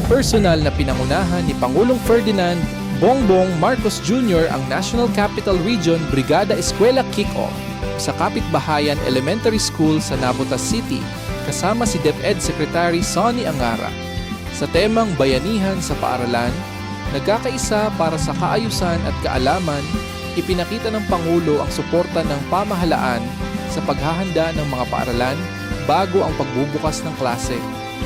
Personal na pinangunahan ni Pangulong Ferdinand Bongbong Marcos Jr. ang National Capital Region Brigada Eskwela Kick-Off sa Kapitbahayan Elementary School sa Navotas City kasama si DepEd Secretary Sonny Angara. Sa temang Bayanihan sa Paaralan, nagkakaisa para sa kaayusan at kaalaman, ipinakita ng Pangulo ang suporta ng pamahalaan sa paghahanda ng mga paaralan bago ang pagbubukas ng klase.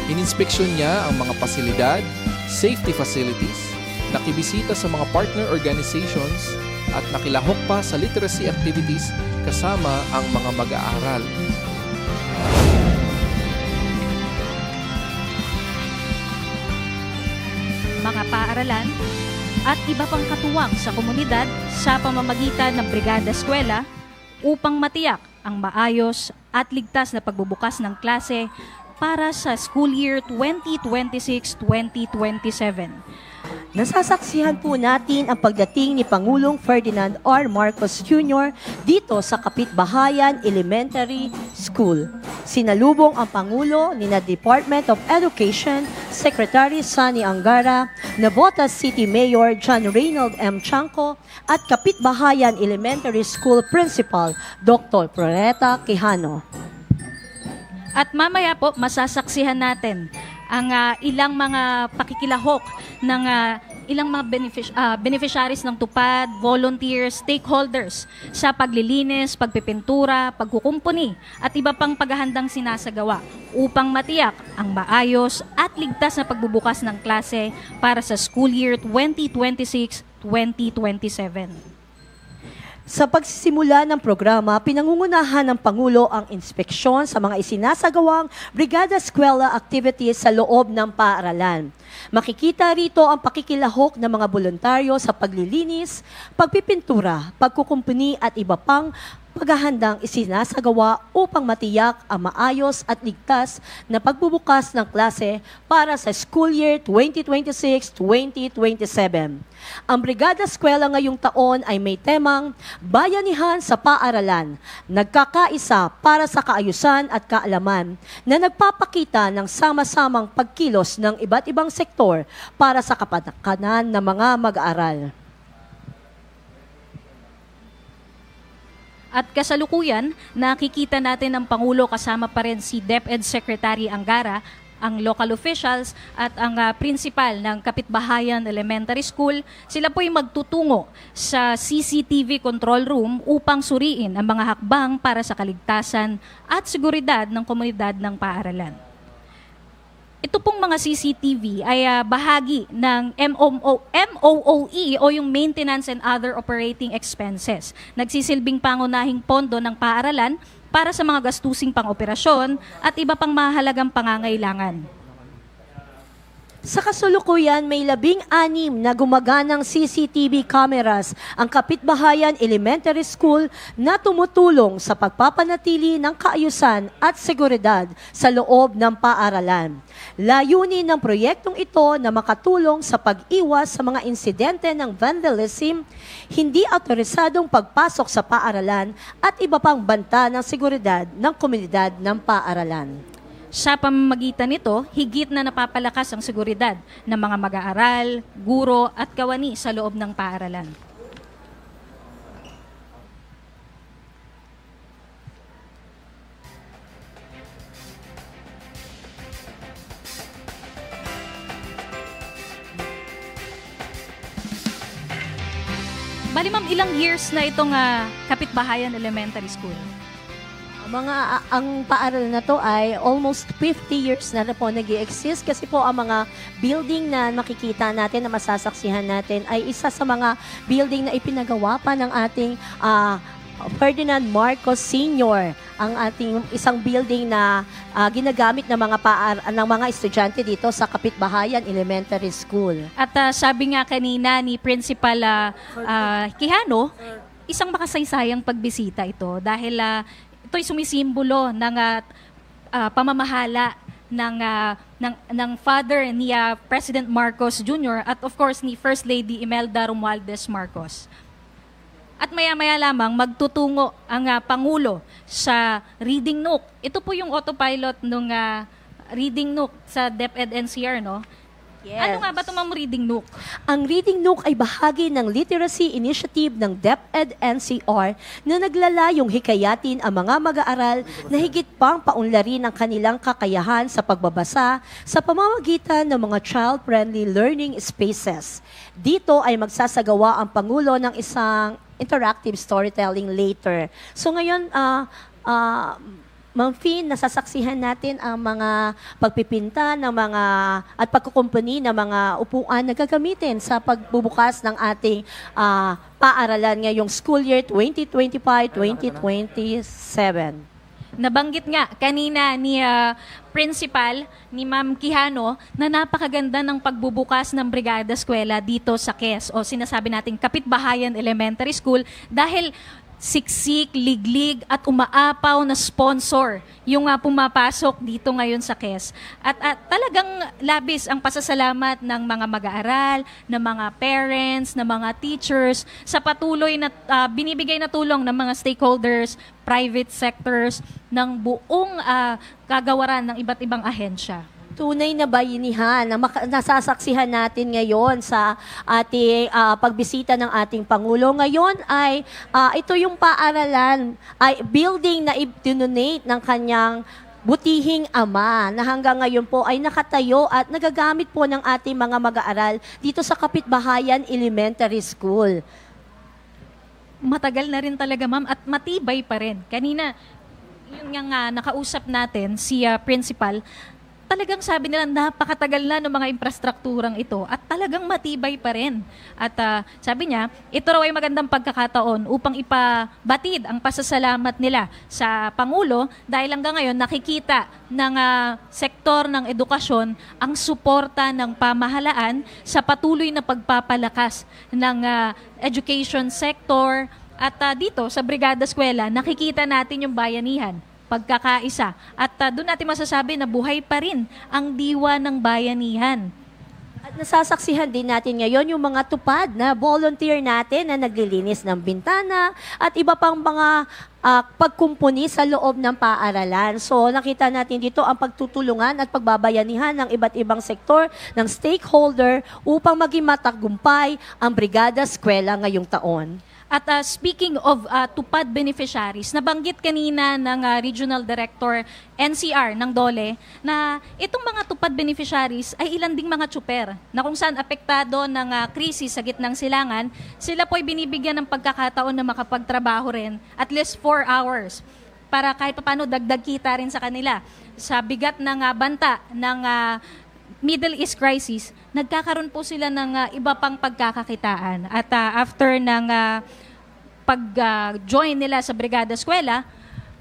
Ininspeksyon niya ang mga pasilidad, safety facilities, nakibisita sa mga partner organizations at nakilahok pa sa literacy activities kasama ang mga mag-aaral. Mga paaralan at iba pang katuwang sa komunidad sa pamamagitan ng Brigada Eskwela upang matiyak ang maayos at ligtas na pagbubukas ng klase para sa school year 2026-2027. Nasasaksihan po natin ang pagdating ni Pangulong Ferdinand R. Marcos Jr. dito sa Kapitbahayan Elementary School. Sinalubong ang Pangulo ni na Department of Education Secretary Sonny Angara, Navotas City Mayor John Reynold M. Chanco at Kapitbahayan Elementary School Principal Dr. Floreta Quijano. At mamaya po masasaksihan natin ang ilang mga pakikilahok ng ilang mga beneficiaries ng TUPAD, volunteers, stakeholders sa paglilinis, pagpipintura, pagkukumpuni at iba pang paghahandang sinasagawa upang matiyak ang maayos at ligtas na pagbubukas ng klase para sa school year 2026-2027. Sa pagsisimula ng programa, pinangungunahan ng Pangulo ang inspeksyon sa mga isinasagawang Brigada Eskwela activities sa loob ng paaralan. Makikita rito ang pakikilahok ng mga voluntaryo sa paglilinis, pagpipintura, pagkukumpuni at iba pang paghahandang isinasagawa upang matiyak ang maayos at ligtas na pagbubukas ng klase para sa school year 2026-2027. Ang Brigada Eskwela ngayong taon ay may temang Bayanihan sa Paaralan, nagkakaisa para sa kaayusan at kaalaman na nagpapakita ng sama-samang pagkilos ng iba't ibang sektor para sa kapakanan ng mga mag-aaral. At kasalukuyan, nakikita natin ang Pangulo kasama pa rin si DepEd Secretary Angara, ang local officials at ang principal ng Kapitbahayan Elementary School. Sila po'y magtutungo sa CCTV control room upang suriin ang mga hakbang para sa kaligtasan at seguridad ng komunidad ng paaralan. Ito pong mga CCTV ay bahagi ng MOOE o yung Maintenance and Other Operating Expenses. Nagsisilbing pangunahing pondo ng paaralan para sa mga gastusing pang-operasyon at iba pang mahalagang pangangailangan. Sa kasulukuyan, may 16 na gumaganang CCTV cameras ang Kapitbahayan Elementary School na tumutulong sa pagpapanatili ng kaayusan at seguridad sa loob ng paaralan. Layunin ng proyektong ito na makatulong sa pag-iwas sa mga insidente ng vandalism, hindi autorisadong pagpasok sa paaralan at iba pang banta ng seguridad ng komunidad ng paaralan. Sa pamamagitan nito, higit na napapalakas ang seguridad ng mga mag-aaral, guro at kawani sa loob ng paaralan. Bali ma'am, ilang years na itong Kapitbahayan Elementary School? Ang paaralan na to ay almost 50 years na po nag-i-exist kasi po ang mga building na makikita natin, na masasaksihan natin ay isa sa mga building na ipinagawa pa ng ating Ferdinand Marcos Sr., ang ating isang building na ginagamit ng mga estudyante dito sa Kapitbahayan Elementary School. At sabi nga kanina ni Principal Quijano, isang makasaysayang pagbisita ito dahil ito'y sumisimbolo ng pamamahala ng father ni President Marcos Jr. at of course ni First Lady Imelda Romualdez Marcos. At maya-maya lamang magtutungo ang Pangulo sa reading nook. Ito po yung autopilot ng reading nook sa DepEd NCR, no? Yes. Ano nga ba ito, Ma'am Reading Nook? Ang Reading Nook ay bahagi ng literacy initiative ng DepEd NCR na naglalayong hikayatin ang mga mag-aaral na higit pang paunlarin ang kanilang kakayahan sa pagbabasa sa pamamagitan ng mga child-friendly learning spaces. Dito ay magsasagawa ang Pangulo ng isang interactive storytelling later. So ngayon, Ma'am Fin, nasasaksihan natin ang mga pagpipinta ng mga at pagkukumpuni ng mga upuan na gagamitin sa pagbubukas ng ating paaralan ngayong school year 2025-2027. Nabanggit nga kanina ni Principal, ni Ma'am Quijano, na napakaganda ng pagbubukas ng Brigada Eskwela dito sa KES o sinasabi nating Kapitbahayan Elementary School dahil siksik, liglig at umaapaw na sponsor yung pumapasok dito ngayon sa KES. At talagang labis ang pasasalamat ng mga mag-aaral, ng mga parents, ng mga teachers sa patuloy na binibigay na tulong ng mga stakeholders, private sectors, ng buong kagawaran ng iba't ibang ahensya. Tunay na bayanihan na nasasaksihan natin ngayon sa ating pagbisita ng ating Pangulo. Ngayon ay ito yung paaralan, ay building na i-donate ng kanyang butihing ama na hanggang ngayon po ay nakatayo at nagagamit po ng ating mga mag-aaral dito sa Kapitbahayan Elementary School. Matagal na rin talaga, ma'am, at matibay pa rin. Kanina, yung nga nakausap natin, si Principal, talagang sabi nila napakatagal na ng mga infrastrukturang ito at talagang matibay pa rin. At sabi niya, ito raw ay magandang pagkakataon upang ipabatid ang pasasalamat nila sa Pangulo dahil hanggang ngayon nakikita ng sektor ng edukasyon ang suporta ng pamahalaan sa patuloy na pagpapalakas ng education sector. At dito sa Brigada Eskwela, nakikita natin yung bayanihan, pagkakaisa. At doon natin masasabi na buhay pa rin ang diwa ng bayanihan. At nasasaksihan din natin ngayon yung mga tupad na volunteer natin na naglilinis ng bintana at iba pang mga pagkumpuni sa loob ng paaralan. So nakita natin dito ang pagtutulungan at pagbabayanihan ng iba't ibang sektor ng stakeholder upang maging matagumpay ang Brigada Eskwela ngayong taon. At speaking of tupad beneficiaries, nabanggit kanina ng Regional Director NCR ng DOLE na itong mga tupad beneficiaries ay ilan ding mga tsuper na kung saan apektado ng krisis sa gitnang silangan, sila po ay binibigyan ng pagkakataon na makapagtrabaho rin at least 4 hours para kahit paano dagdag kita rin sa kanila. Sa bigat ng banta ng Middle East crisis, nagkakaroon po sila ng iba pang pagkakakitaan. At after ng pag-join nila sa Brigada Eskwela,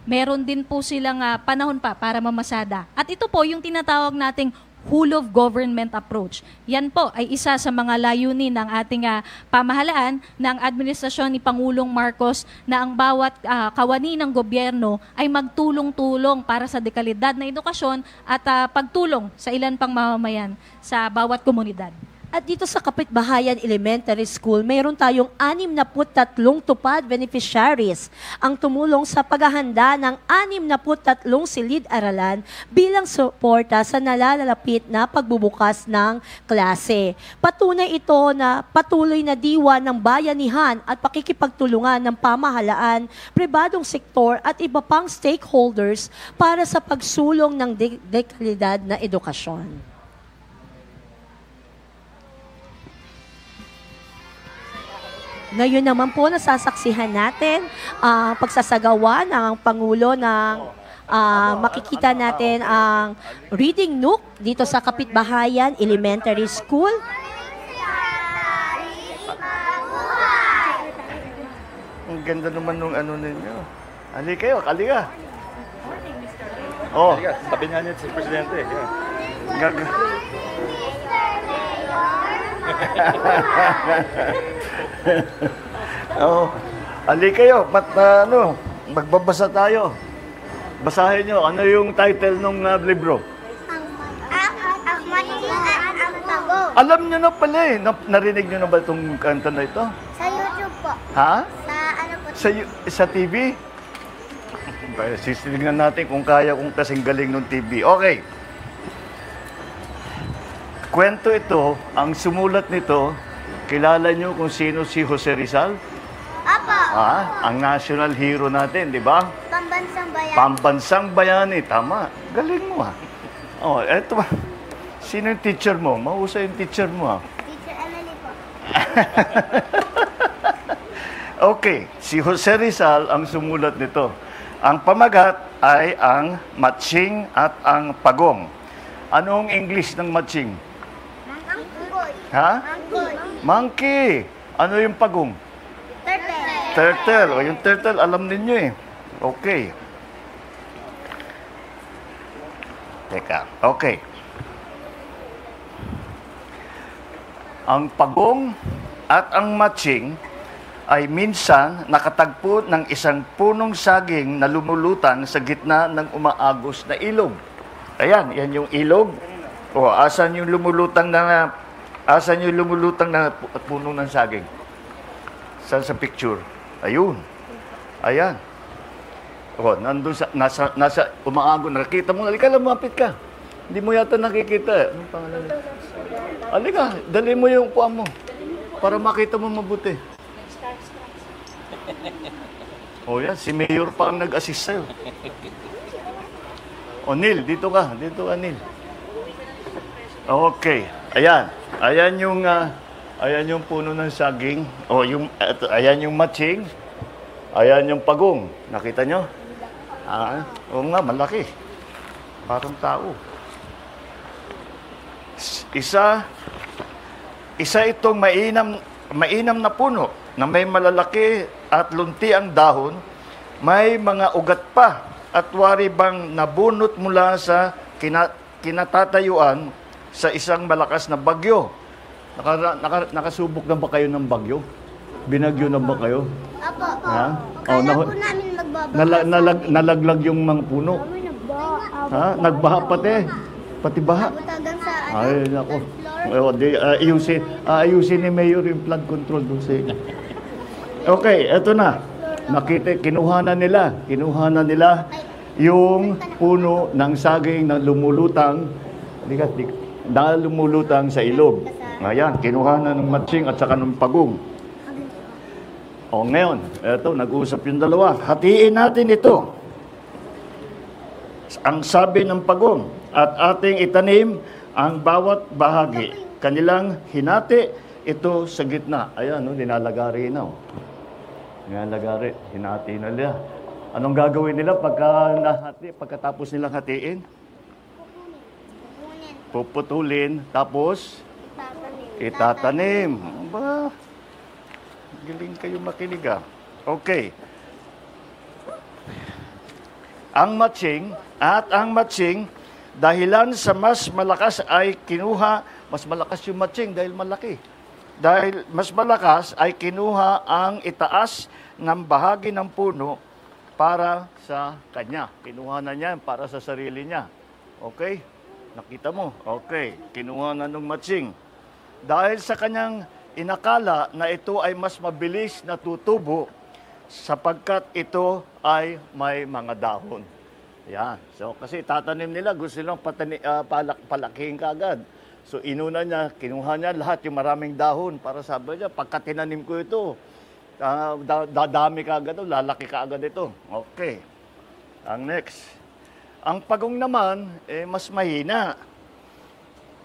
meron din po silang panahon pa para mamasada. At ito po yung tinatawag nating whole of government approach. Yan po ay isa sa mga layunin ng ating pamahalaan ng administrasyon ni Pangulong Marcos na ang bawat kawani ng gobyerno ay magtulong-tulong para sa dekalidad na edukasyon at pagtulong sa ilan pang mamamayan sa bawat komunidad. At dito sa Kapitbahayan Elementary School, mayroon tayong 63 tupad beneficiaries ang tumulong sa paghahanda ng 63 silid-aralan bilang suporta sa nalalapit na pagbubukas ng klase. Patunay ito na patuloy na diwa ng bayanihan at pakikipagtulungan ng pamahalaan, pribadong sektor at iba pang stakeholders para sa pagsulong ng dekalidad na edukasyon. Ngayon naman po nasasaksihan natin ang pagsasagawa ng Pangulo ng makikita natin ang Reading Nook dito sa Kapitbahayan Elementary School. Ang ganda naman nung ano ninyo. Ali kayo, kaliga. Oh, Tabi nga niya si Presidente. Yeah. Oh, ali kayo, magbabasa tayo. Basahin nyo, ano yung title ng libro? Ang maliit ang tago. Alam nyo na pala eh. Narinig nyo na ba itong kanta na ito? Sa YouTube po. Ha? Sa ano po? Sa TV? Sisilingnan natin kung kaya kung kasing galing ng TV. Okay. Kwento ito, ang sumulat nito, kilala nyo kung sino si Jose Rizal? Apo. Ang national hero natin, di ba? Pambansang bayan. Pambansang bayani, tama. Galing mo ha. Oh, eto ba? Sino yung teacher mo? Mahusay yung teacher mo ha. Teacher Emily po. Okay, si Jose Rizal ang sumulat nito. Ang pamagat ay ang matching at ang pagong. Anong English ng matching? Mangkoy. Ha? Mangkoy. Monkey. Ano yung pagong? Turtle. Turtle. O yung turtle, alam ninyo eh. Okay. Teka, okay. Ang pagong at ang matching ay minsan nakatagpo ng isang punong saging na lumulutang sa gitna ng umaagos na ilog. Ayan, yan yung ilog. O, asan yung lumulutang na puno ng saging? Saan sa picture? Ayun. Ayan. O, nandun nasa umaagos. Nakikita mo, halika lang, mapit ka. Hindi mo yata nakikita. Anong pangalan? Halika, dali mo yung puwan mo para makita mo mabuti. O yan, si Mayor pa ang nag-assist sa'yo. O Neil, dito ka, Neil. Okay, ayan. Ayan yung puno ng saging. O, ayan yung matching. Ayan yung pagong. Nakita nyo? Oo nga, malaki. Parang tao. Isa itong mainam na puno na may malalaki at lunti ang dahon, may mga ugat pa at wari bang nabunot mula sa kinatatayuan sa isang malakas na bagyo. Nakasubok na ba kayo ng bagyo? Binagyo na ba kayo? Apo. Ha? Kala po namin magbabasa. Nalaglag yung mga puno. Ha? Nagbaha pati baha. Butagan sa Ay, nako. Ayusin ni Mayor yung flood control doon sa Okay, eto na. Kinuha na nila yung puno ng saging na lumulutang sa ilog. Ayan, kinuha na ng matching at saka ng pagong. O ngayon, eto, nag-uusap yung dalawa. Hatiin natin ito. Ang sabi ng pagong at ating itanim ang bawat bahagi. Kanilang hinati ito sa gitna. Ayan, no, nilalagari na. Nilalagari, hinati na nila. Anong gagawin nila pagkatapos nilang hatiin? Puputulin, tapos itatanim. Ba, galing kayo makinig ah. Okay. Ang matching, dahilan sa mas malakas ay kinuha, mas malakas yung matching dahil malaki. Dahil mas malakas ay kinuha ang itaas ng bahagi ng puno para sa kanya. Kinuha na niya para sa sarili niya. Okay? Nakita mo? Okay. Kinuha na ng matching. Dahil sa kanyang inakala na ito ay mas mabilis na tutubo sapagkat ito ay may mga dahon. Yan. So, kasi tatanim nila, gusto nilang palakihin kaagad. So, inuna niya, kinuha niya lahat yung maraming dahon para sabi niya, pagka tinanim ko ito, dadami kaagad ito, lalaki kaagad ito. Okay. Ang next. Ang pagong naman, mas mahina.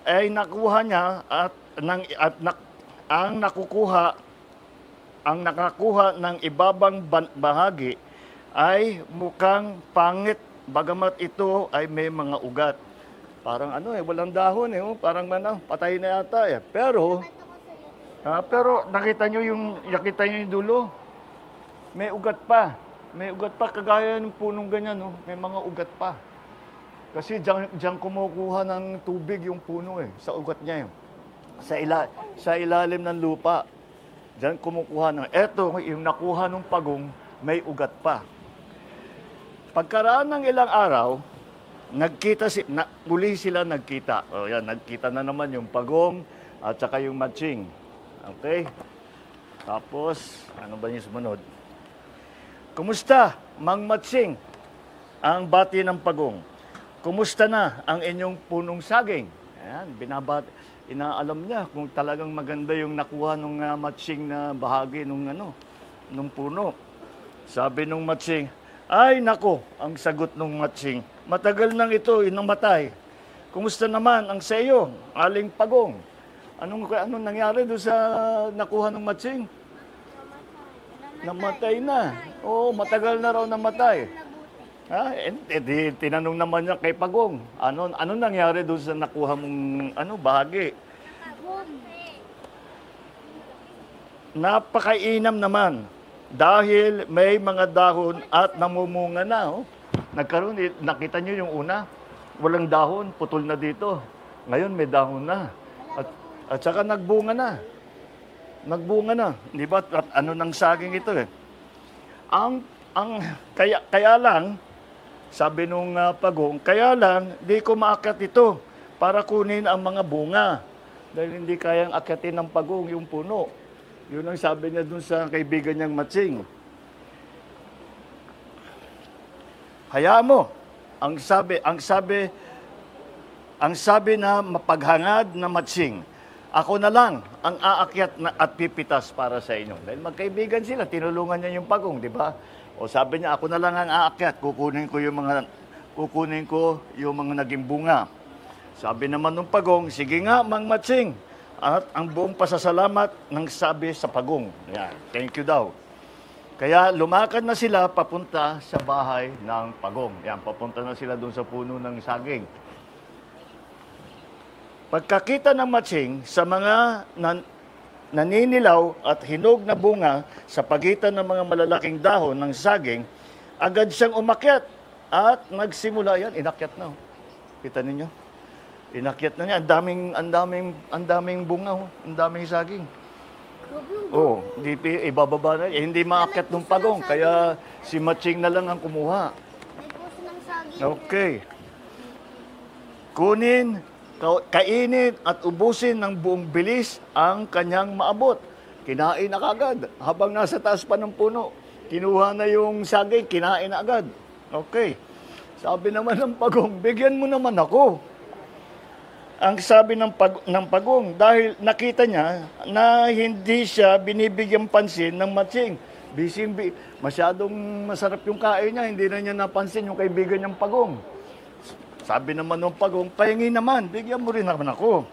Ay nakuha niya ang nakakuha ng ibabang bahagi ay mukhang pangit, bagamat ito ay may mga ugat. Parang walang dahon parang patay na yata eh. Pero nakita nyo yung dulo. May ugat pa. May ugat pa kagaya ng punong ganyan, may mga ugat pa. Kasi diyan kumukuha ng tubig yung puno sa ugat niya sa ilalim ng lupa. Diyan kumukuha ng yung nakuha ng pagong may ugat pa. Pagkaraan ng ilang araw, muli sila nagkita. O yan, nagkita na naman yung pagong at saka yung matching. Okay? Tapos, ano ba yung sumunod? Kumusta, Mang Matching? Ang bati ng pagong. Kumusta na ang inyong punong saging? Ayan, inaalam niya kung talagang maganda yung nakuha nung matching na bahagi nung nung puno. Sabi nung matching, ay nako, ang sagot nung matching, matagal nang ito inamatay. Kumusta naman ang sa iyo, Aling Pagong? Anong nangyari doon sa nakuha ng matching? Namatay na. Oo, matagal na raw namatay. Ha? Di, tinanong naman niya kay Pagong, ano nangyari doon sa nakuha mong bahagi? Napakainam naman dahil may mga dahon at namumunga na. Oh. Nagkaroon, nakita niyo yung una, walang dahon, putol na dito. Ngayon may dahon na. At saka nagbunga na. Nagbunga na. Di ba? At ano ng saging ito eh. Kaya lang, sabi nung Pagong, kaya lang, di ko maakyat ito para kunin ang mga bunga. Dahil hindi kayang akyatin ng Pagong yung puno. Yun ang sabi niya dun sa kaibigan niyang matching. Hayaan mo. Ang sabi na mapaghangad na matching, ako na lang ang aakyat at pipitas para sa inyo. Dahil magkaibigan sila, tinulungan niya yung Pagong, di ba? O sabi niya, ako na lang ang aakyat, kukunin ko yung mga naging bunga. Sabi naman ng Pagong, sige nga, Mang Matching. At ang buong pasasalamat ng sabi sa Pagong. Yan, thank you daw. Kaya lumakad na sila papunta sa bahay ng Pagong. Yan, papunta na sila doon sa puno ng saging. Pagkakita ng Matching sa mga naninilaw at hinog na bunga sa pagitan ng mga malalaking dahon ng saging, agad siyang umakyat at nagsimula yan. Inakyat na. Kita ninyo? Inakyat na niya. Ang daming bunga. Ang daming saging. Ibababa na. Hindi maakyat ng Pagong. Kaya si Matching na lang ang kumuha. May puso ng saging. Okay. Kainin at ubusin ng buong bilis ang kanyang maabot. Kinain na kagad. Habang nasa taas pa ng puno, kinuha na yung saging, kinain na agad. Okay. Sabi naman ng Pagong, bigyan mo naman ako. Ang sabi ng Pagong, dahil nakita niya na hindi siya binibigyan pansin ng Matching. Masyadong masarap yung kain niya, hindi na niya napansin yung kaibigan niyang Pagong. Sabi naman ng Pagong, pahingi naman, bigyan mo rin naman ako.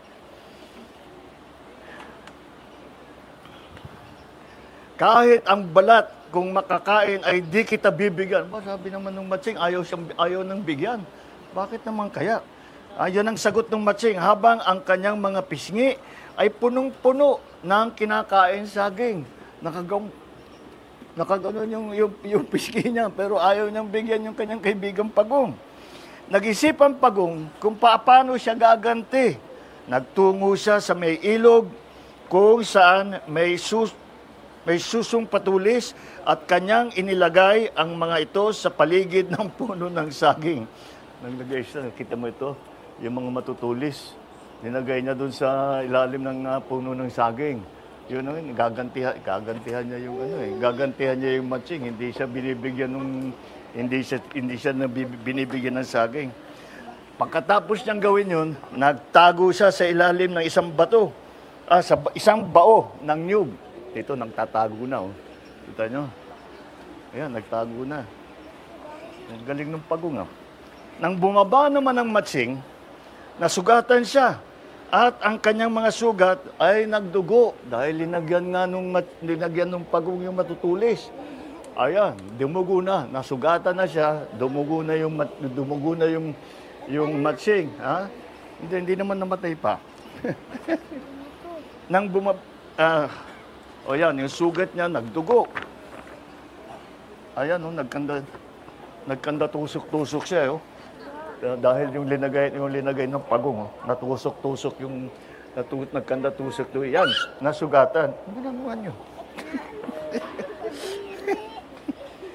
Kahit ang balat, kung makakain ay di kita bibigyan. Sabi naman ng Matching, ayaw nang bigyan. Bakit naman kaya? Yan ang sagot ng Matching, habang ang kanyang mga pisngi ay punong-puno ng kinakain saging. Nakaganon yung pisngi niya, pero ayaw niyang bigyan yung kanyang kaibigang Pagong. Nag-isipan Pagong kung paano siya gaganti. Nagtungo siya sa may ilog kung saan may susong patulis at kanyang inilagay ang mga ito sa paligid ng puno ng saging. Naglagay siya, nakita mo ito? Yung mga matutulis. Ninagay niya doon sa ilalim ng puno ng saging. Yun ang gagantihan niya yung gagantihan niya yung Matching. Hindi siya binibigyan hindi siya binibigyan ng saging. Pagkatapos niyang gawin yun, nagtago siya sa ilalim ng isang bato. Sa isang bao ng niyog. Ito, nagtatago na. Oh. Kita nyo? Ayan, nagtago na. Ang galing ng Pagong. Nang bumaba naman ang Matching, nasugatan siya. At ang kanyang mga sugat ay nagdugo dahil linagyan ng Pagong yung matutulis. Ayan, dumugo na. Nasugatan na siya, dumugo na yung Matching. Ha? Hindi naman namatay pa. Ayan, yung sugat niya nagdugo. Ayan, nagkanda tusok-tusok siya. Dahil yung linagay ng Pagong, natusok-tusok nagkanda tusok to. Yan, nasugatan. Ano ginagawa niyo?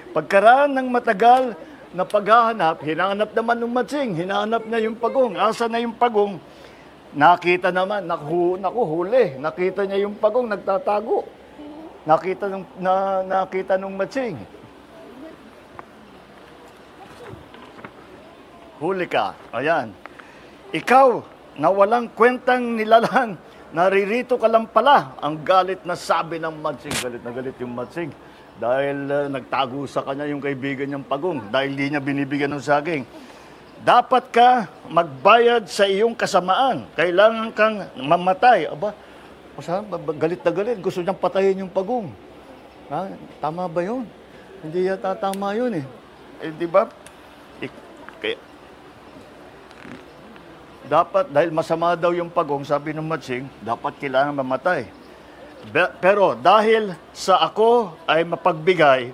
Pagkaraan ng matagal na paghahanap, hinahanap naman ng Matching, hinahanap niya yung Pagong. Asa na yung Pagong? Nakita naman, huli. Nakita niya yung Pagong, nagtatago. Nakita ng Matching. Huli ka. Ayan. Ikaw, na walang kwentang nilalang, naririto ka lang pala, ang galit na sabi ng Matsing. Galit na galit yung Matsing. Dahil nagtago sa kanya yung kaibigan niyang Pagong, dahil di niya binibigyan ng saging. Dapat ka magbayad sa iyong kasamaan. Kailangan kang mamatay. Aba, galit na galit. Gusto niyang patayin yung Pagong. Ha? Tama ba yun? Hindi yata tama yun eh. Di ba? Dapat, dahil masama daw yung Pagong, sabi ng Matsing, dapat kailangan mamatay. Pero dahil sa ako ay mapagbigay,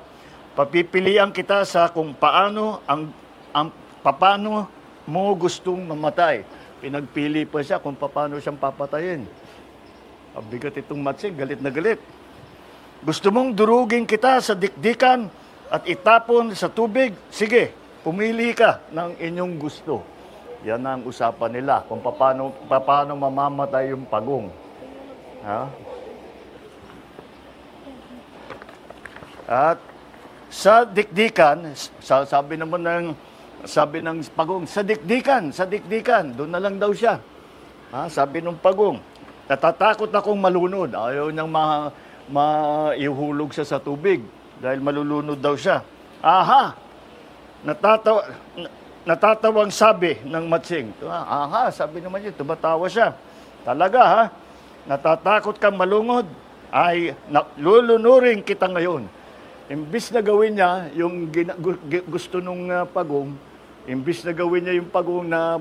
papipilian kita sa kung paano paano mo gustong mamatay. Pinagpili pa siya kung paano siyang papatayin. Ang bigat itong Matsing, galit na galit. Gusto mong durugin kita sa dikdikan at itapon sa tubig? Sige, pumili ka ng inyong gusto. Yan ang usapan nila kung paano mamamatay yung Pagong. Ha? At sa dikdikan, sabi ng Pagong, sa dikdikan, doon na lang daw siya. Ha? Sabi ng Pagong, natatakot akong malunod. Ayaw niyang maihulog siya sa tubig dahil malulunod daw siya. Aha! Natatawang sabi ng Matsing. Aha, sabi naman niya, tumatawa siya. Talaga ha? Natatakot kang malungod? Ay, lulunurin kita ngayon. Imbis na gawin niya yung gusto nung Pagong, imbis na gawin niya yung Pagong na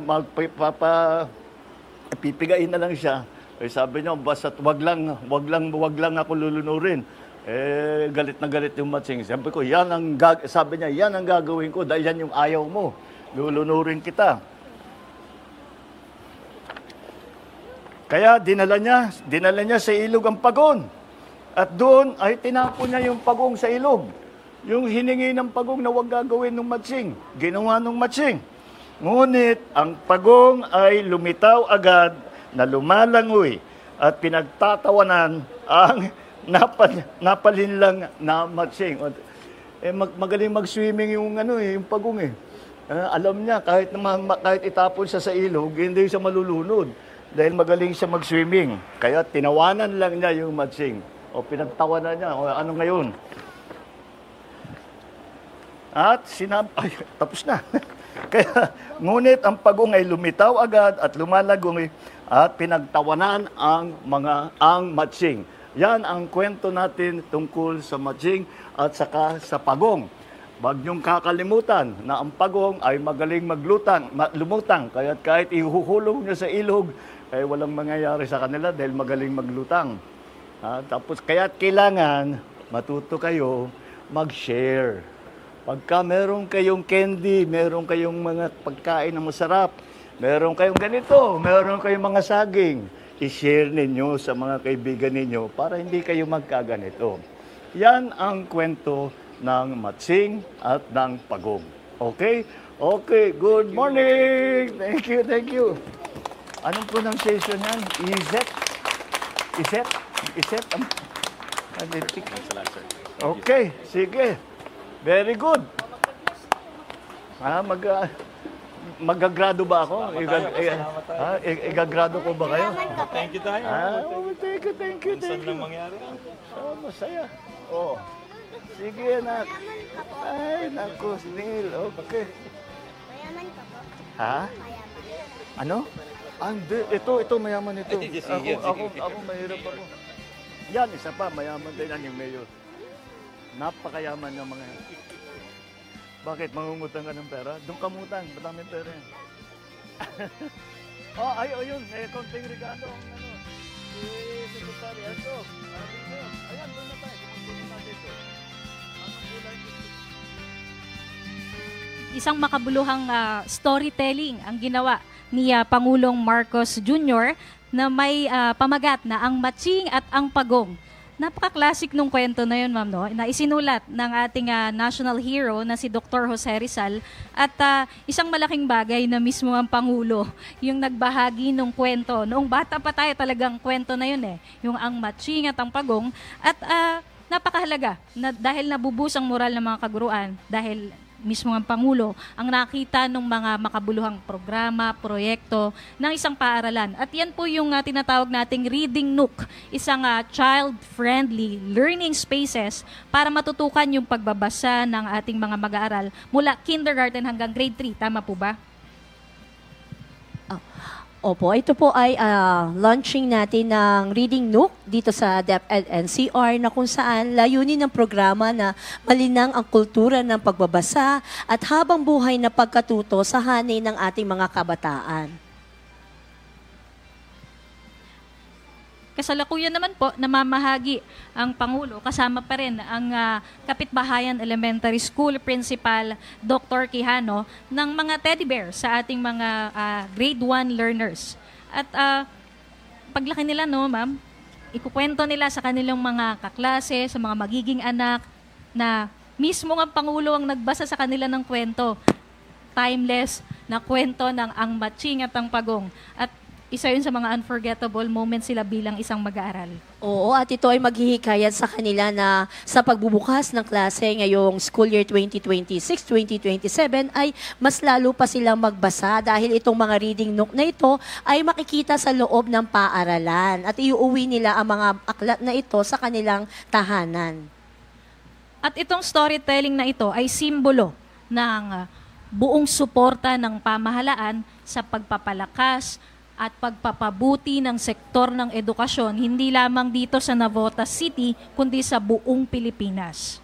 pipigain na lang siya, eh, sabi niya, basta't wag lang ako lulunurin. Eh, galit na galit yung Matsing. Sabi ko, sabi niya, yan ang gagawin ko dahil yan yung ayaw mo. Lulunurin kita. Kaya dinala niya sa ilog ang Pagong. At doon ay tinapon niya yung Pagong sa ilog. Yung hiningi ng Pagong na huwag gagawin ng Matsing. Ginawa ng Matsing. Ngunit ang Pagong ay lumitaw agad na lumalangoy at pinagtatawanan ang napalinlang na Matsing. Magaling mag-swimming yung yung Pagong eh. Alam niya kahit itapon siya sa ilog, hindi siya malulunod dahil magaling siya mag-swimming. Kaya tinawanan lang niya yung Matsing. O pinagtawanan niya, o ano ngayon? At tapos na. Kaya, ngunit ang Pagong ay lumitaw agad at lumalagoy at pinagtawanan ang Matsing. Yan ang kwento natin tungkol sa Matsing at saka sa Pagong. Huwag niyong kakalimutan na ang Pagong ay magaling lumutang. Kaya kahit ihuhulog niya sa ilog, ay walang mangyayari sa kanila dahil magaling maglutang. Tapos kaya kailangan matuto kayo mag-share. Pagka meron kayong candy, meron kayong mga pagkain na masarap, meron kayong ganito, meron kayong mga saging, i-share ninyo sa mga kaibigan ninyo para hindi kayo magkaganito. Yan ang kwento ng Matsing at ng Pagong. Okay? Okay, good morning! Thank you. Anong pronunciation yan? Iset? Okay, sige. Very good. Magagrado ba ako? Igagrado ko ba kayo? Thank you tayo. Thank you. Saan lang mangyari? Masaya. Oh. Sige, anak. Ay, naku, Neil. Okay. Mayaman ka po. Ha? Mayaman. Ano? Ito, mayaman ito. Ako, mahirap ako. Yan, isa pa, mayaman din yan yung mayor. Napakayaman ng mga yan. Bakit? Mangungutang ka ng pera? Doon ka mutang, madaming pera yan. Ayun, may konting regalo ang si Secretary. Ito, ayan, doon na tayo. Kumuntunin natin ito. Anong kulay ito? Isang makabuluhang storytelling ang ginawa ni Pangulong Marcos Jr. na may pamagat na ang Matsing at ang Pagong. Napaka-classic nung kwento na yun, ma'am, no? Na isinulat ng ating national hero na si Dr. Jose Rizal at isang malaking bagay na mismo ang Pangulo yung nagbahagi nung kwento. Noong bata pa tayo talagang kwento na yun eh. Yung ang Matsing at ang Pagong at napakahalaga na dahil nabubus ang moral ng mga kaguruan dahil mismo ang Pangulo ang nakita ng mga makabuluhang programa, proyekto ng isang paaralan. At yan po yung tinatawag nating Reading Nook, isang child-friendly learning spaces para matutukan yung pagbabasa ng ating mga mag-aaral mula kindergarten hanggang grade 3. Tama po ba? Opo, ito po ay launching natin ng Reading Nook dito sa DepEd NCR na kung saan layunin ng programa na malinang ang kultura ng pagbabasa at habang buhay na pagkatuto sa hanay ng ating mga kabataan. Kasalukuyan naman po, namamahagi ang Pangulo. Kasama pa rin ang Kapitbahayan Elementary School Principal Dr. Quijano ng mga teddy bear sa ating mga grade 1 learners. At paglaki nila, no, ma'am, ikukwento nila sa kanilang mga kaklase, sa mga magiging anak, na mismo ang Pangulo ang nagbasa sa kanila ng kwento. Timeless na kwento ng Ang Matching at Ang Pagong. At isa yun sa mga unforgettable moments sila bilang isang mag-aaral. Oo, at ito ay maghihikayat sa kanila na sa pagbubukas ng klase ngayong school year 2026-2027 ay mas lalo pa silang magbasa dahil itong mga reading nook na ito ay makikita sa loob ng paaralan at iuuwi nila ang mga aklat na ito sa kanilang tahanan. At itong storytelling na ito ay simbolo ng buong suporta ng pamahalaan sa pagpapalakas at pagpapabuti ng sektor ng edukasyon, hindi lamang dito sa Navotas City, kundi sa buong Pilipinas.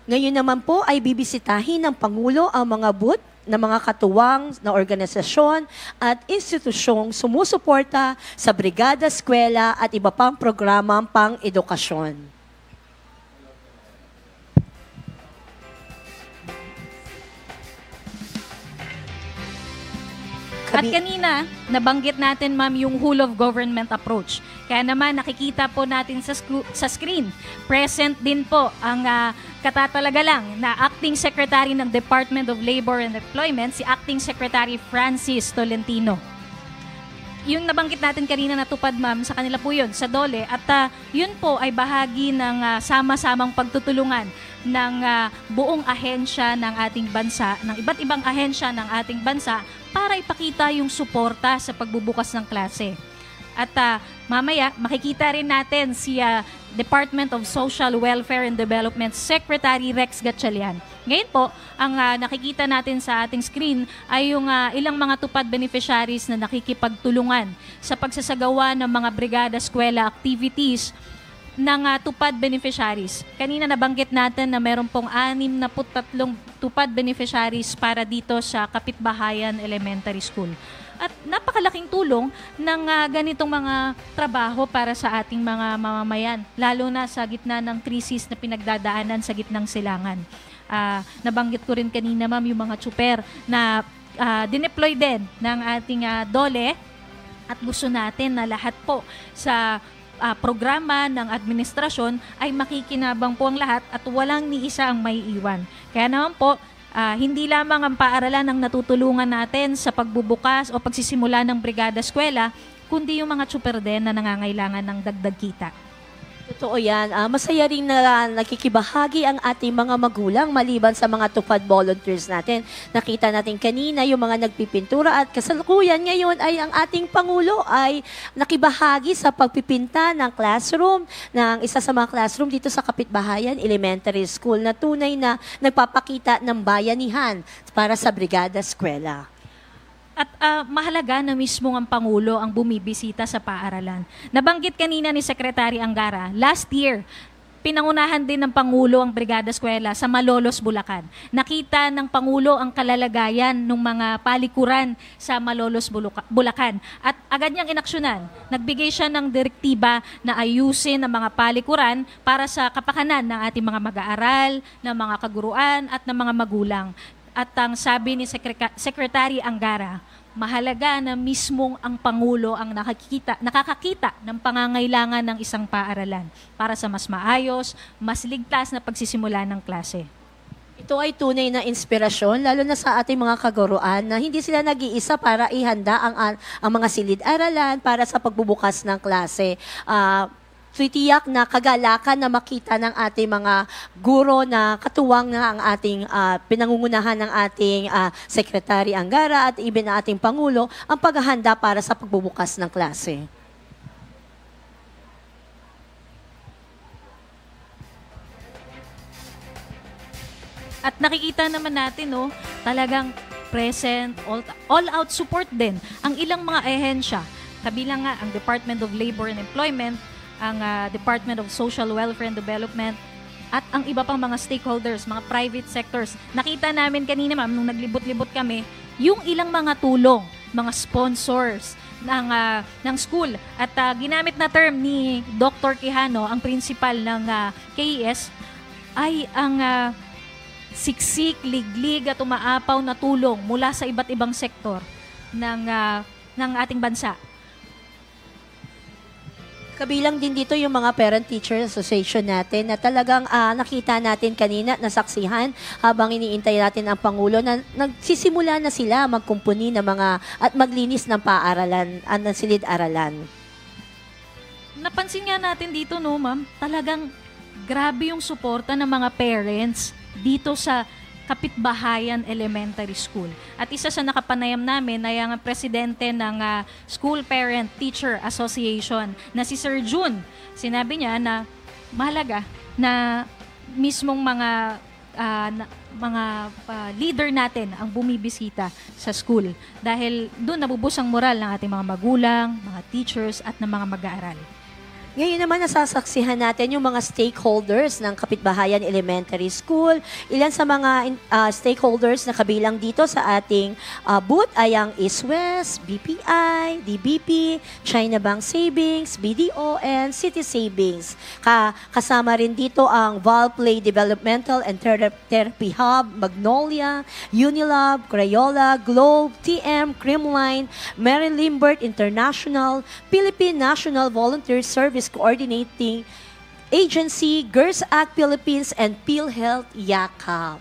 Ngayon naman po ay bibisitahin ng Pangulo ang mga booth ng mga katuwang na organisasyon at institusyong sumusuporta sa Brigada Eskwela at iba pang programang pang-edukasyon. At kanina, nabanggit natin, ma'am, yung whole of government approach. Kaya naman, nakikita po natin sa screen, present din po ang katatalaga lang na Acting Secretary ng Department of Labor and Employment, si Acting Secretary Francis Tolentino. Yung nabanggit natin kanina natupad, ma'am, sa kanila po yun, sa DOLE. At yun po ay bahagi ng sama-samang pagtutulungan ng buong ahensya ng ating bansa, ng iba't ibang ahensya ng ating bansa para ipakita yung suporta sa pagbubukas ng klase. At mamaya, makikita rin natin si Department of Social Welfare and Development Secretary Rex Gatchalian. Ngayon po, ang nakikita natin sa ating screen ay yung ilang mga tupad beneficiaries na nakikipagtulungan sa pagsasagawa ng mga brigada eskwela activities ng tupad beneficiaries. Kanina nabanggit natin na meron pong 63 tupad beneficiaries para dito sa Kapitbahayan Elementary School. At napakalaking tulong ng ganitong mga trabaho para sa ating mga mamamayan, lalo na sa gitna ng krisis na pinagdadaanan sa gitnang silangan. Nabanggit ko rin kanina, ma'am, yung mga tsuper na dineploy din ng ating DOLE at gusto natin na lahat po sa programa ng administrasyon ay makikinabang po ang lahat at walang ni isa ang may iwan. Kaya naman po, hindi lamang ang paaralan ang natutulungan natin sa pagbubukas o pagsisimula ng brigada eskwela, kundi yung mga tsuper din na nangangailangan ng dagdag kita. Totoo yan. Masaya rin na nakikibahagi ang ating mga magulang maliban sa mga tupad volunteers natin. Nakita natin kanina yung mga nagpipintura at kasalukuyan ngayon ay ang ating Pangulo ay nakibahagi sa pagpipinta ng classroom, ng isa sa mga classroom dito sa Kapitbahayan Elementary School na tunay na nagpapakita ng bayanihan para sa Brigada Eskwela. At mahalaga na mismo ang Pangulo ang bumibisita sa paaralan. Nabanggit kanina ni Secretary Angara, last year, pinangunahan din ng Pangulo ang Brigada Eskwela sa Malolos, Bulacan. Nakita ng Pangulo ang kalalagayan ng mga palikuran sa Malolos, Bulacan. At agad niyang inaksyonan. Nagbigay siya ng direktiba na ayusin ang mga palikuran para sa kapakanan ng ating mga mag-aaral, ng mga kaguruan at ng mga magulang. At ang sabi ni Secretary Angara, mahalaga na mismong ang Pangulo ang nakakakita ng pangangailangan ng isang paaralan para sa mas maayos, mas ligtas na pagsisimula ng klase. Ito ay tunay na inspirasyon, lalo na sa ating mga kaguruan na hindi sila nag-iisa para ihanda ang mga silid-aralan para sa pagbubukas ng klase. titiyak na kagalakan na makita ng ating mga guro na katuwang na ang ating pinangungunahan ng ating Secretary Angara at even na ating Pangulo ang paghahanda para sa pagbubukas ng klase. At nakikita naman natin, no, talagang present, all-out support din ang ilang mga ehensya. Kabilang nga ang Department of Labor and Employment, ang Department of Social Welfare and Development, at ang iba pang mga stakeholders, mga private sectors. Nakita namin kanina, ma'am, nung naglibot-libot kami, yung ilang mga tulong, mga sponsors ng school. At ginamit na term ni Dr. Quijano, ang principal ng KES, ay ang siksik, liglig at umaapaw na tulong mula sa iba't ibang sektor ng ating bansa. Kabilang din dito yung mga Parent-Teacher Association natin na talagang nakita natin kanina, nasaksihan habang iniintay natin ang Pangulo na nagsisimula na sila magkumpuni ng mga at maglinis ng paaralan, ng silid-aralan. Napansin nga natin dito, no, ma'am, talagang grabe yung suporta ng mga parents dito sa Kapitbahayan Elementary School. At isa sa nakapanayam namin ay ang presidente ng School Parent Teacher Association na si Sir June. Sinabi niya na mahalaga na mismong mga leader natin ang bumibisita sa school dahil doon nabubus ang moral ng ating mga magulang, mga teachers at ng mga mag-aaral. Ngayon naman nasasaksihan natin yung mga stakeholders ng Kapitbahayan Elementary School. Ilan sa mga stakeholders na kabilang dito sa ating booth ay ang East-West, BPI, DBP, China Bank Savings, BDO, and City Savings. Kasama rin dito ang Valplay Developmental and Therapy Hub, Magnolia, Unilab, Crayola, Globe, TM, Creamline, Mary Limbert International, Philippine National Volunteer Service Coordinating Agency, Girls Act Philippines, and PhilHealth Yakap.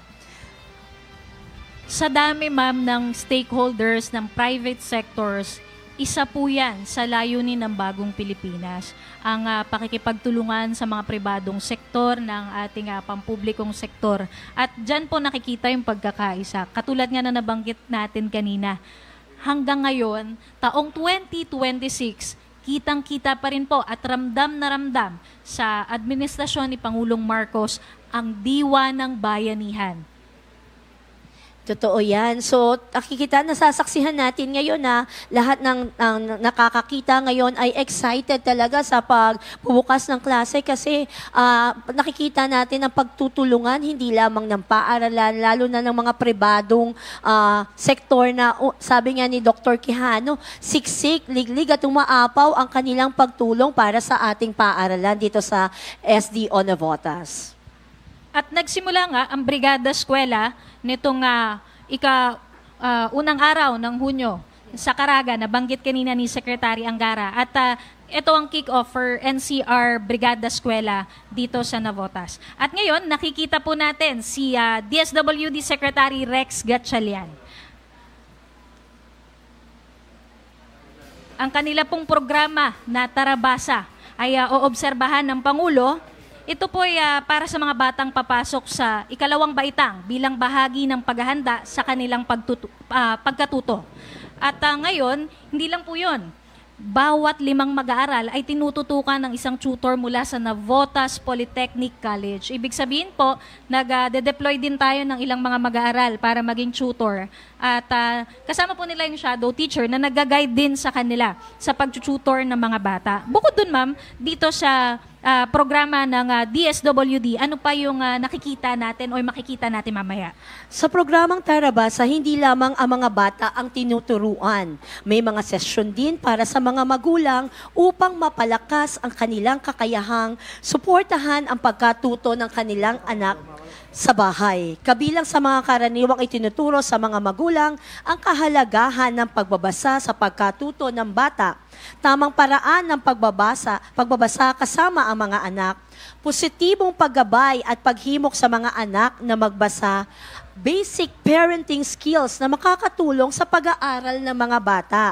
Sa dami, ma'am, ng stakeholders ng private sectors, isa po yan sa layunin ng bagong Pilipinas. Ang pakikipagtulungan sa mga pribadong sektor ng ating pampublikong sektor. At dyan po nakikita yung pagkakaisa. Katulad nga na nabanggit natin kanina, hanggang ngayon, taong 2026, kitang-kita pa rin po at ramdam na ramdam sa administrasyon ni Pangulong Marcos ang diwa ng bayanihan. Totoo yan. So, nasasaksihan natin ngayon na lahat ng nakakakita ngayon ay excited talaga sa pagbubukas ng klase kasi nakikita natin ang pagtutulungan hindi lamang ng paaralan, lalo na ng mga pribadong sektor na sabi nga ni Dr. Quijano, siksik, liglig at umaapaw ang kanilang pagtulong para sa ating paaralan dito sa SDO Navotas. At nagsimula nga ang Brigada Eskwela nitong unang araw ng Hunyo sa Caraga, nabanggit kanina ni Secretary Angara. At ito ang kick-off for NCR Brigada Eskwela dito sa Navotas. At ngayon, nakikita po natin si DSWD Secretary Rex Gatchalian. Ang kanila pong programa na Tarabasa ay oobserbahan ng Pangulo. Ito po ay para sa mga batang papasok sa ikalawang baitang bilang bahagi ng paghahanda sa kanilang pagkatuto. At ngayon, hindi lang po yun. Bawat 5 mag-aaral ay tinututukan ng isang tutor mula sa Navotas Polytechnic College. Ibig sabihin po, nag-deploy din tayo ng ilang mga mag-aaral para maging tutor. At kasama po nila yung shadow teacher na nag-guide din sa kanila sa pag-tutor ng mga bata. Bukod dun, ma'am, dito sa programa ng DSWD, ano pa yung nakikita natin o makikita natin mamaya? Sa programang Tarabasa, hindi lamang ang mga bata ang tinuturuan. May mga session din para sa mga magulang upang mapalakas ang kanilang kakayahang suportahan ang pagkatuto ng kanilang anak sa bahay. Kabilang sa mga karaniwang itinuturo sa mga magulang ang kahalagahan ng pagbabasa sa pagkatuto ng bata, tamang paraan ng pagbabasa kasama ang mga anak, positibong paggabay at paghimok sa mga anak na magbasa basic parenting skills na makakatulong sa pag-aaral ng mga bata.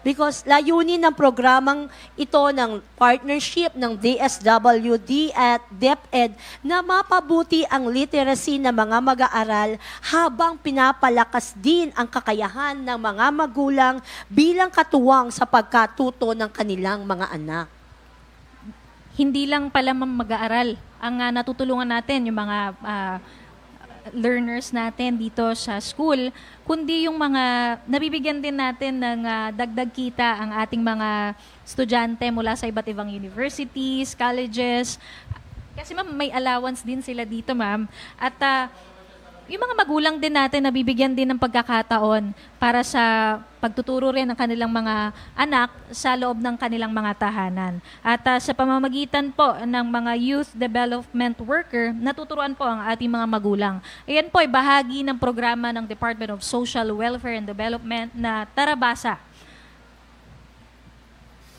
Because layunin ng programang ito ng partnership ng DSWD at DepEd na mapabuti ang literacy ng mga mag-aaral habang pinapalakas din ang kakayahan ng mga magulang bilang katuwang sa pagkatuto ng kanilang mga anak. Hindi lang pala mag-aaral ang natutulungan natin, yung mga learners natin dito sa school, kundi yung mga nabibigyan din natin ng dagdag kita ang ating mga estudyante mula sa iba't ibang universities, colleges. Kasi ma'am, may allowance din sila dito ma'am. At yung mga magulang din natin nabibigyan din ng pagkakataon para sa pagtuturo rin ng kanilang mga anak sa loob ng kanilang mga tahanan. At sa pamamagitan po ng mga youth development worker, natuturuan po ang ating mga magulang. Ayan po ay bahagi ng programa ng Department of Social Welfare and Development na Tarabasa.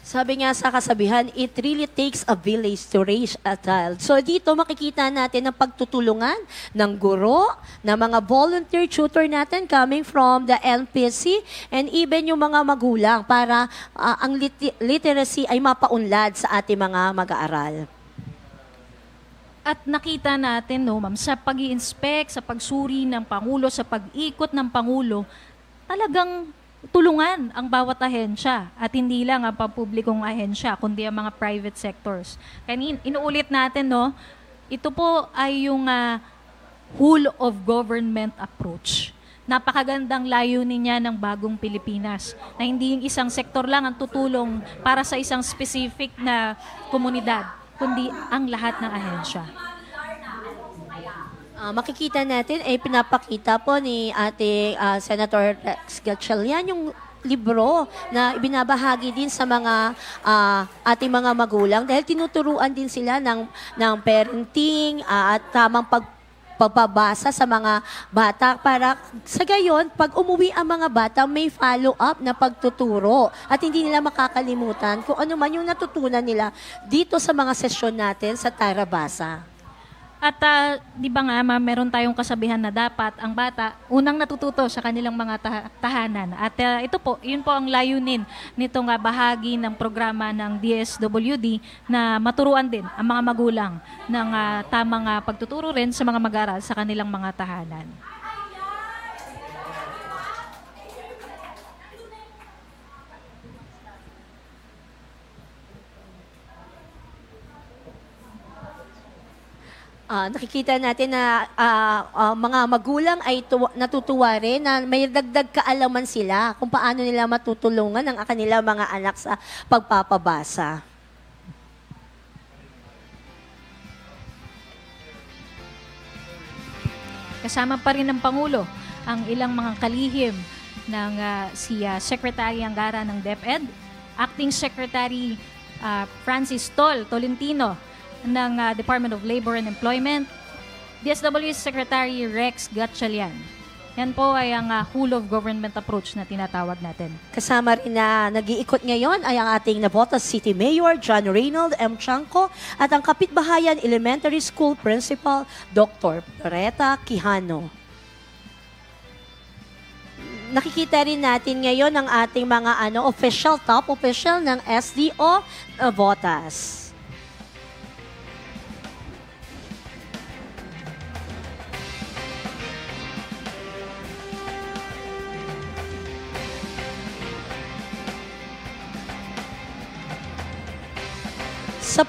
Sabi nga sa kasabihan, it really takes a village to raise a child. So dito makikita natin ang pagtutulungan ng guro, ng mga volunteer tutor natin coming from the NPC and even yung mga magulang para ang literacy ay mapaunlad sa ating mga mag-aaral. At nakita natin, no, ma'am, sa pag-i-inspect, sa pagsuri ng Pangulo, sa pag-ikot ng Pangulo, talagang tulungan ang bawat ahensya at hindi lang ang pampublikong ahensya, kundi ang mga private sectors. Inuulit natin, no, ito po ay yung whole of government approach. Napakagandang layunin niya ng bagong Pilipinas na hindi yung isang sektor lang ang tutulong para sa isang specific na komunidad, kundi ang lahat ng ahensya. Makikita natin ay pinapakita po ni ating Senator Rex Gatchalian yung libro na ibinabahagi din sa mga ating mga magulang dahil tinuturuan din sila ng parenting at tamang pagbabasa sa mga bata para sa gayon, pag umuwi ang mga bata, may follow-up na pagtuturo at hindi nila makakalimutan kung ano man yung natutunan nila dito sa mga sesyon natin sa Tarabasa. At di ba nga, ma'am, meron tayong kasabihan na dapat ang bata unang natututo sa kanilang mga tahanan. At ito po, yun po ang layunin nitong bahagi ng programa ng DSWD na maturuan din ang mga magulang ng tamang pagtuturo rin sa mga mag-aaral sa kanilang mga tahanan. Nakikita natin na mga magulang ay natutuwa rin na may dagdag kaalaman sila kung paano nila matutulungan ang kanilang mga anak sa pagpapabasa. Kasama pa rin ng Pangulo ang ilang mga kalihim ng si Secretary Angara ng DepEd, Acting Secretary Francis Tolentino ng Department of Labor and Employment, DSWD Secretary Rex Gatchalian. Yan po ay ang whole of government approach na tinatawag natin. Kasama rin na nag-iikot ngayon ay ang ating Navotas City Mayor John Reynold M. Chanco at ang Kapitbahayan Elementary School Principal Dr. Loretta Quijano. Nakikita rin natin ngayon ang ating mga top official ng SDO Navotas. Sa